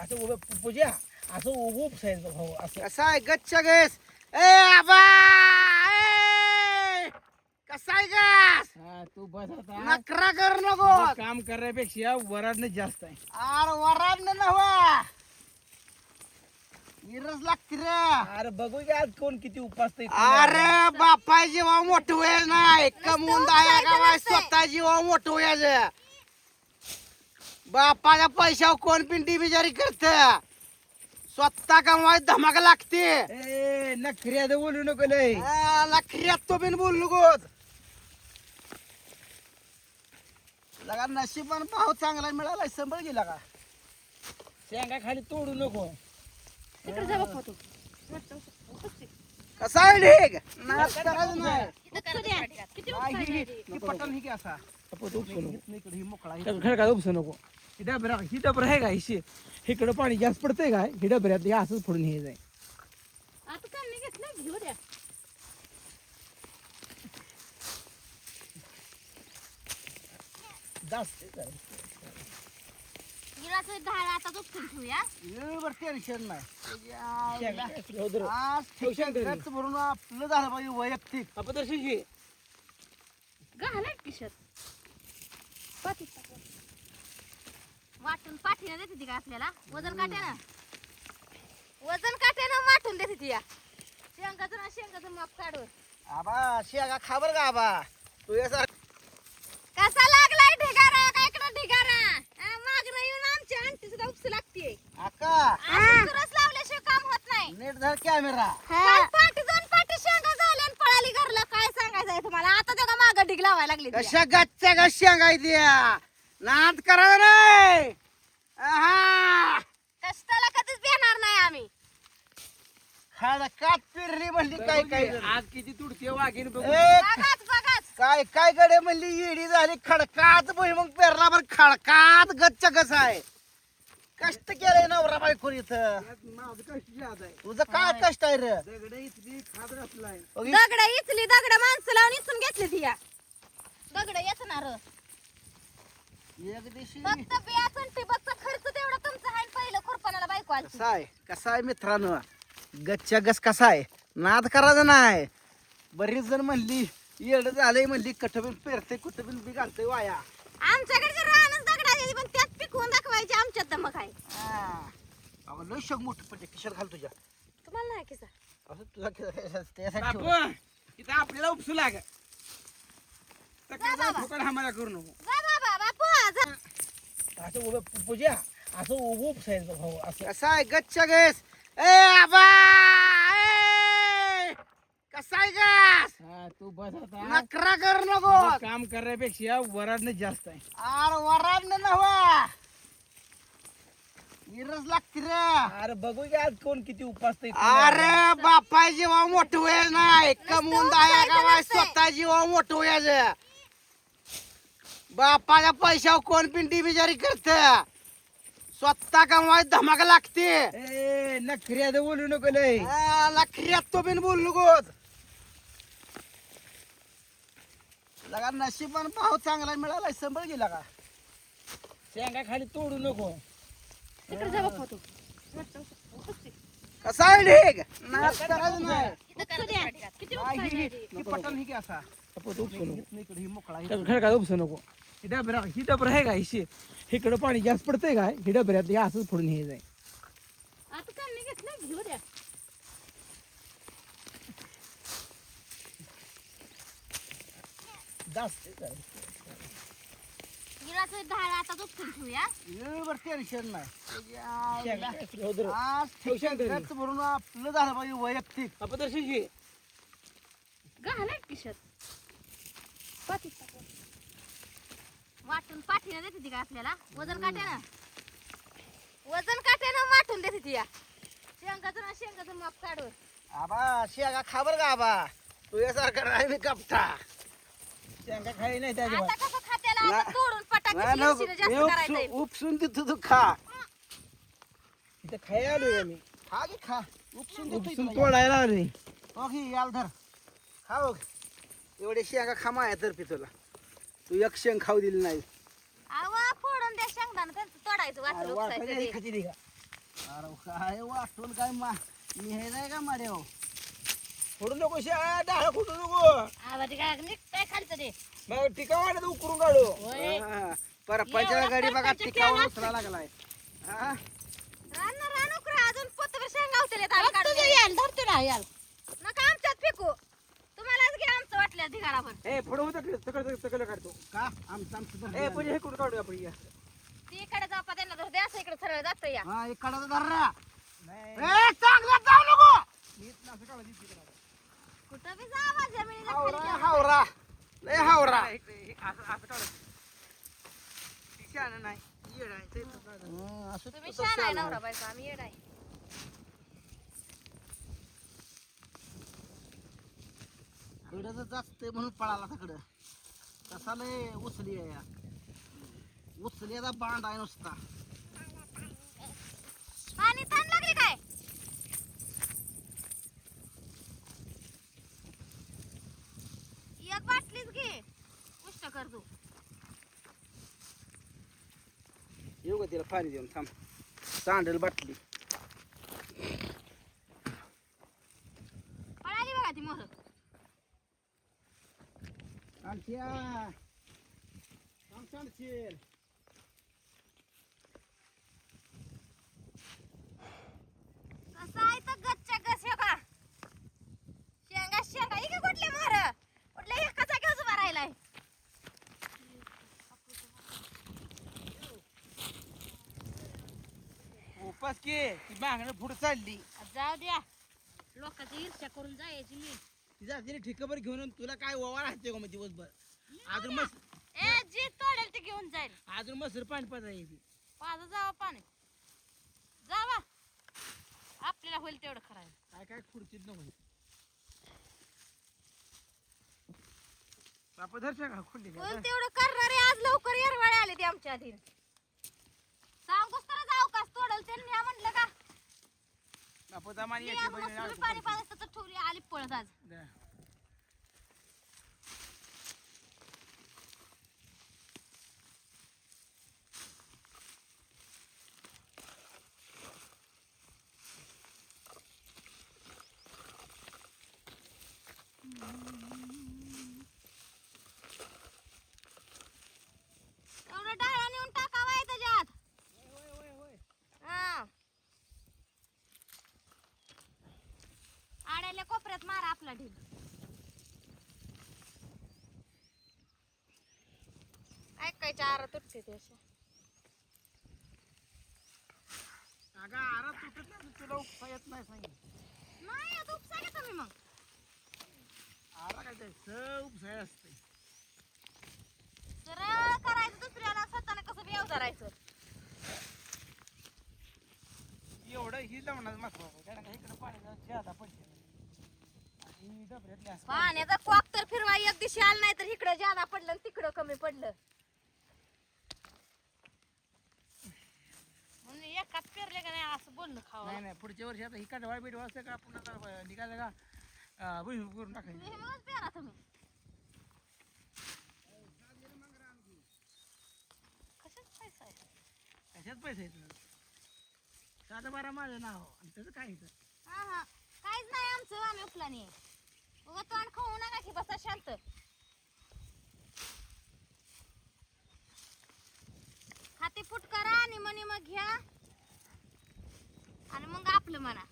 असं उभं पूजा असं उभं उपसायचं भाऊ असं कसा आहे गच्च गैस ए आबा ए! कसा आहे गस हा तू बस आता नकरा कर नको तुझं काम करण्यापेक्षा वराडणं जास्त आहे अरे वराडणं नव्हा इरस लागते रे अरे बघू की आज कोण किती उपासतंय अरे बापाय जेव्हा मोठं व्हायचं नाही कमवून दाया गावाय स्वतः जेव्हा मोठं व्हायचं बापाच्या पैशावर कोण पिंटी बिजारी करत स्वतः कमवाय धमाका लागते ए नखऱ्याचं बोलू नको लय लखऱ्यात तो बिन बोल नकोस लगा नशिबान भाव चांगला मिळाला संभळ गेला का शेंगा खाली तोडू नको तिकडे जा बाप्पा तू कसा आहे ढेग नाच करायचं नाही किती काय ही पटल ही की असा आपण उपसू नको इथनं इकडे ही मोकळा ही. खरं काय उपसू नको ही डबर आहे का हिशी इकडं पाणी जास्त पडतंय काय ही डबऱ्यात हे असंच फोडून हे जाय आता काय नाही घेतलं घेऊ द्या जास्त गिराचं धाळ आता दुखून ठेवूया एवढं टेन्शन नाही शेंगा काय हो दर. आज ठेव शेंगा खर्च भरून आपलं झालं पाहिजे वैयक्तिक आपण तशी घे घालाय किशोर पाठी वाटून पाठीनं देते ती का आपल्याला वजन काट्यानं वाटून देते ती या शेंगाचं माप काढून आबा शेगा खा बरं का आबा तू याचा कसा लागलाय ढिगारा काय इकडं ढिगारा मागणं येऊन आमची आंटी सुद्धा उपसू लागते आका रस लावल्याशिवाय काम होत नाही नीट धर कॅमेरा काल पाठी दोन पाठी शेंगा झाल्या आणि पळाली घरला काय सांगायचंय तुम्हाला आता तेव्हा मागं ढिग लावायला लागली ती. कशा गच्च्या गश्या द्या नाद करा नाही आहा कष्टाला कधीच देणार नाही आम्ही खडकात पिरली म्हणली काय काय जण. आज किती तुडते वाघीन बघू ए, बघाच काय काय गडे म्हणली येडी झाली खडकात भुईमुग पेरला बरं खडकात गच्च कसा आहे कष्ट केलंय नवरा बायकोन इथं माझं कष्ट जात आहे तुझं काय कष्ट आहे रे दगड इथली खात असलाय बघी, दगड इचली दगड माणसं लावून इचून घेतली ती या दगड येचणार एक दिवशी फक्त बियाचं ठिबकचा खर्च तेवढा तुमचा आहे आणि पहिलं खुरपणाला बायको आली कसा आहे मित्रांनो गच्च्या गस कसा आहे नाद करायचं नाही बरीच जण म्हणली येड झालंय म्हणली कठबिन पेरते कुठबिन बी घालतंय वाया आमच्याकडचे रानच दगडाची पण त्यात पिकवून दाखवायची आमच्यात दमक आहे अगं लय शक मोठं पडते किशोर घाल तुझ्या तुम्हाला नाही किसा असं तुझा त्यासाठी बापू ठेवलं. इथं आपल्याला उपसू लाग बाबा. फुकट हमाला करू नको जा बाबा बापू जा. असं उभं पूजा असं उभं उपसायचं भाऊ असं कसा आहे गच्च्या गैस ए आबा ए! कसा आहे गस हा तू बस आता नकरा कर नको तुझं काम करण्यापेक्षा वराडणं जास्त आहे अरे वराडणं नव्हा इरस लागते रे अरे बघू की आज कोण किती उपासतंय अरे बापाय जेव्हा मोठं व्हायचं नाही कमवून दाया गावाय स्वतः जेव्हा मोठं व्हायचं बापाच्या पैशावर कोण पिंटी बिजारी करत स्वतः कमवाय धमाका लागते ए नखऱ्याचं बोलू नको लय लखऱ्यात तो बिन बोल नकोस लगा नशिबान भाव चांगला मिळाला संभळ गेला का शेंगा खाली तोडू नको तिकडे जा बाप्पा तू कसा आहे ढेग नाच करायचं नाही उपसू द्या. किती काय ही उपसायला ही पटल ही की असा आपण उपसू नको इथनं इकडे ही मोकळा ही. खरं काय उपसू नको ही डबर आहे का हिशी इकडं पाणी जास्त पडतंय काय ही डबऱ्यात हे असंच फोडून हे जाय आता काय नाही घेतलं घेऊ द्या जास्त गिराचं धाळ आता दुखून ठेवूया एवढं टेन्शन नाही शेंगा काय हो दर. आज ठेव शेंगा. खर्च भरून आपलं झालं पाहिजे वैयक्तिक आपण तशी घे घालाय किशोर पाठी वाटून पाठीनं देते ती का आपल्याला वजन काट्यानं वाटून देते ती या शेंगाचं माप काढून आबा शेगा खा बरं का आबा तुझ्यासारखा नाही मी कपटा शेंगा खाई नाही त्याच्या आता कसं खात्याला ना- आता तोडून पटाकी नाही, नको. जास्त मी करायचंय उपसून देतो तू खा इथं खाय आलोय आम्ही खा की खा उपसून देतो उपसून तुला. तोडायला आलोय हो की याल धर खा बघ एवढे शेंगा खा माझ्यातर्फे तुला तू एक शेंग खाऊ दिली नाही आवा फोडून द्या शेंगदाणा त्यांचं तोडायचं अरे वाटलं वाटाणे उपसायचं ते. खाती नाही का अरे काय वाटून काय मी हे नाही का माड्याव फोडू नको डाळ फुटू नको आवाज काय निघताय खालचं ते मग टिका वाटत उकरून काढू होय परपाच्या गाडी बघा टिकावर उचला लागलाय हा रान उकरा अजून पोतभर शेंगा होतील धरतो ना याल नका आमच्यात फेकू तुम्हालाच घ्या आमचं वाटल्या ढिगाराभर ए फोडू होतं सगळं काढतो का आमचं ए पण हे कुठं काढू आपण या ती इकडे जापा त्यांना धर द्या असं इकडे सरळ जात या हा इकडं धरला नाही ए चांगला जाऊ नको नीट असं काढू तिकडे कुठं बी जावा जमिनीच्या खाली हावरा जावा. हावरा लय हावरा असं काढू ती शहाणं नाही येड आहे ते तसं काढू. असं तुम्ही तसं शान आहे चालणार. नवरा बायको आम्ही येड आहे इकडं जास्त म्हणून पळाला तिकडं तसा लय उचली आहे या. उचलीचा बांध आहे नुसता पाणी ताण लागली काय एक बाटलीच घे उष्ट कर तू येऊ का तिला पाणी देऊन थांब सांडेल बाटली पळाली बघा ती मोर आणखीया थांब सांडशील कसं आहे तर गच्च्या गस हे का शेंगा इकडे कुठले मोर कुठले एकाचा घेऊन उभा राहिलाय उपास की ती मागणं पुढे चालली जाऊ द्या लोकांची ईर्ष्या करून जायची मी तिचा तिने ठिकाभर घेऊन येऊन तुला काय ओवा राहते का मग दिवसभर अजून मस्त ए जी तोडेल ते घेऊन जाईल अजून मस्त पाणी पाजायची माझं जावा पाणी जावा आपल्याला होईल तेवढं करायला काय काय खुर्चीत नको बापा दर्शक का खुंडी होईल तेवढं करणारे आज लवकर येरवाळे आले ते आमच्या आधी सांगूस तर जाऊ कास तोडल त्यांनी ह्या म्हटलं का बापा दमानी मी यायची आज बहिणी मस्त पाणी पाजायचं तर ठेवली आली पळत आज एवढं डाळा नेऊन टाकावा आहे त्याच्यात हा आड्याल्या कोपऱ्यात मारा आपला ढील काय चारा तुटते ते अशा अगं आरात तुटत नाही तुला उपसा येत नाही सांगितलं नाही आता उपसा घ्या तुम्ही मग आरा काय ते सब उपसाय असते सरळ करायचं दुसऱ्याला स्वतःला कसं व्यव धरायचं एवढं ही लावणार महत्वाचं कारण का इकडे पाणी ज्यादा पडते आणि डबऱ्यातले असं पाण्याचा कॉक तर फिरवा एक दिवशी आला नाही तर इकडं ज्यादा पडलं आणि तिकडं कमी पडलं म्हणून एकाच पेरले का नाही असं बोलणं खावं नाही पुढच्या वर्षी आता ही कडवाळ बिडवा असं का आपण आता निघालं का भुईमुग करून टाकायचं हे मगच पेरा तुम्ही कशाच पैसा आहे कशात पैसे येतं साधं बारा माझं नाव आणि त्याचं काय येतं हा हा काहीच नाही आमचं आम्ही उपला नाही उगा तोंड खाऊ नका की बसा शांत हाती फुट करा आणि मग घ्या आणि मग आपलं म्हणा